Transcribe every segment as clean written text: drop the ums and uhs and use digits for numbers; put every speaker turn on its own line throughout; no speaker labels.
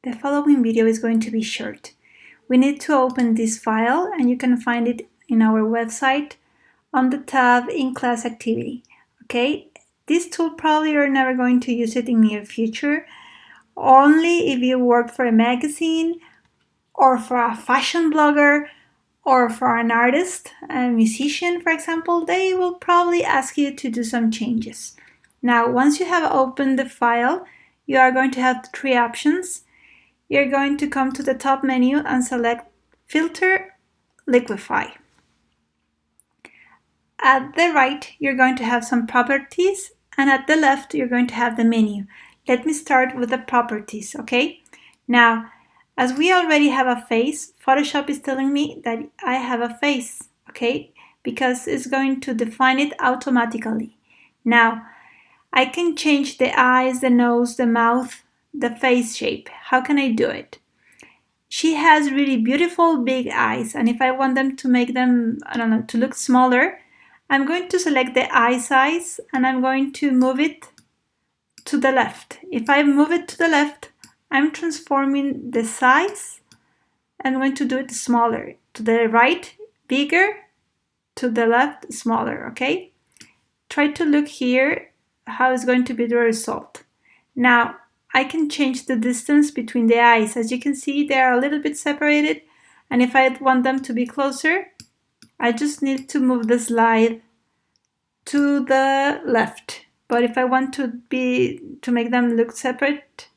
The following video is going to be short. We need to open this file and you can find it in our website on the tab in class activity. Okay, this tool probably you're never going to use it in near future. Only if you work for a magazine or for a fashion blogger or for an artist, a musician for example, they will probably ask you to do some changes. Now once you have opened the file, you are going to have three options. You're going to come to the top menu and select Filter, Liquify. At the right, you're going to have some properties, and at the left, you're going to have the menu. Let me start with the properties, okay? Now, as we already have a face, Photoshop is telling me that I have a face, okay? Because it's going to define it automatically. Now, I can change the eyes, the nose, the mouth, the face shape. How can I do it? She has really beautiful big eyes, and if I want them to make them, I don't know, to look smaller, I'm going to select the eye size and I'm going to move it to the left. If I move it to the left, I'm transforming the size. I'm going to do it smaller. To the right, bigger. To the left, smaller, okay? Try to look here how is going to be the result. Now, I can change the distance between the eyes. As you can see, they are a little bit separated. And if I want them to be closer, I just need to move the slide to the left. But if I want to make them look separate,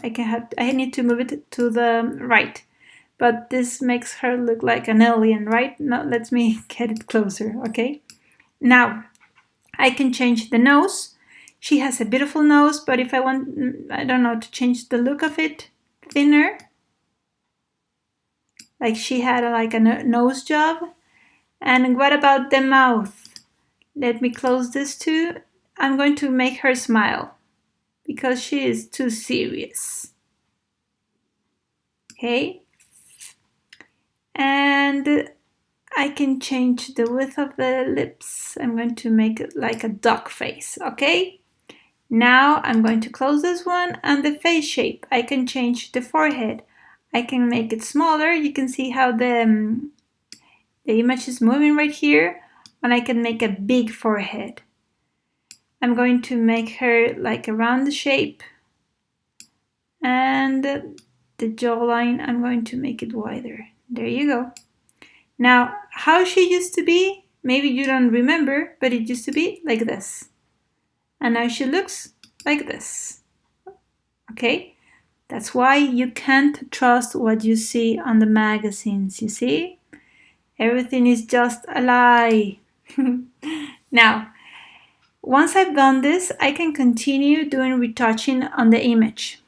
I need to move it to the right. But this makes her look like an alien, right? Now let me get it closer, okay? Now, I can change the nose. She has a beautiful nose, but if I want, I don't know, to change the look of it, thinner, like she had a nose job. And what about the mouth? Let me close this too. I'm going to make her smile because she is too serious. Okay. And I can change the width of the lips. I'm going to make it like a duck face, okay? Now I'm going to close this one, and the face shape. I can change the forehead. I can make it smaller. You can see how the image is moving right here, and I can make a big forehead. I'm going to make her like a round shape, and the jawline, I'm going to make it wider. There you go. Now, how she used to be, maybe you don't remember, but it used to be like this. And now she looks like this. Okay? That's why you can't trust what you see on the magazines, you see? Everything is just a lie. Now, once I've done this, I can continue doing retouching on the image.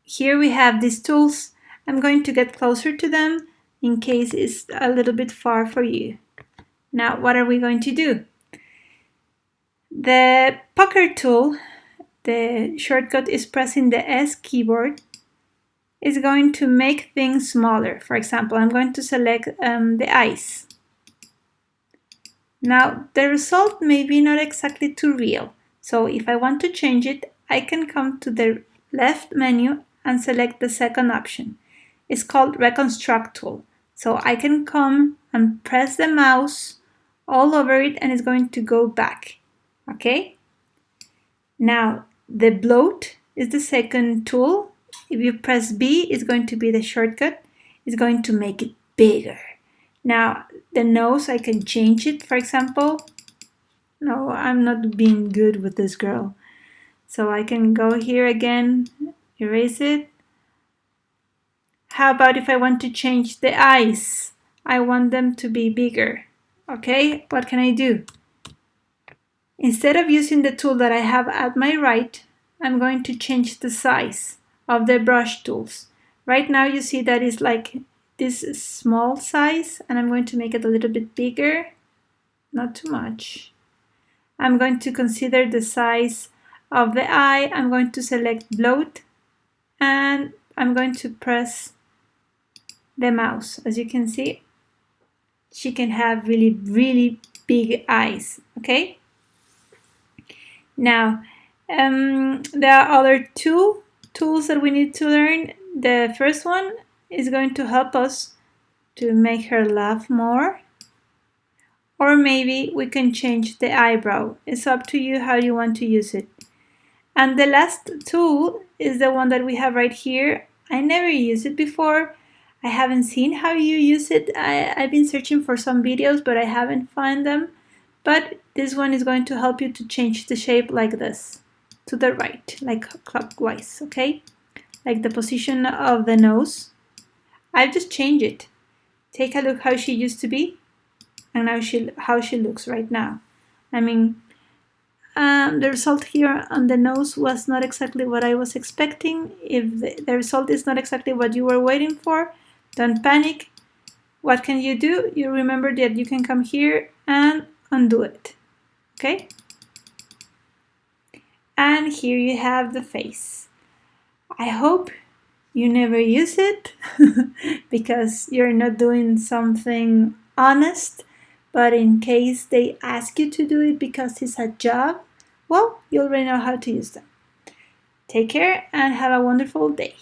Here we have these tools. I'm going to get closer to them in case it's a little bit far for you. Now, what are we going to do? The pucker tool, the shortcut is pressing the S keyboard, is going to make things smaller. For example, I'm going to select the eyes. Now, the result may be not exactly too real. So if I want to change it, I can come to the left menu and select the second option. It's called Reconstruct tool. So I can come and press the mouse all over it and it's going to go back. Okay? Now, the bloat is the second tool. If you press B, it's going to be the shortcut. It's going to make it bigger. Now, the nose, I can change it, for example. No, I'm not being good with this girl. So I can go here again, erase it. How about if I want to change the eyes? I want them to be bigger. Okay, what can I do? Instead of using the tool that I have at my right, I'm going to change the size of the brush tools. Right now you see that it's like this small size, and I'm going to make it a little bit bigger, not too much. I'm going to consider the size of the eye. I'm going to select bloat, and I'm going to press the mouse. As you can see, she can have really, really big eyes, okay? Now, there are other two tools that we need to learn. The first one is going to help us to make her laugh more. Or maybe we can change the eyebrow. It's up to you how you want to use it. And the last tool is the one that we have right here. I never used it before. I haven't seen how you use it. I've been searching for some videos, but I haven't found them. But this one is going to help you to change the shape like this, to the right, like clockwise, okay? Like the position of the nose. I've just changed it. Take a look how she used to be, and now how she looks right now. I mean, the result here on the nose was not exactly what I was expecting. If the result is not exactly what you were waiting for, don't panic. What can you do? You remember that you can come here and undo it, okay? And here you have the face. I hope you never use it because you're not doing something honest, but in case they ask you to do it because it's a job, well, you already know how to use them. Take care and have a wonderful day.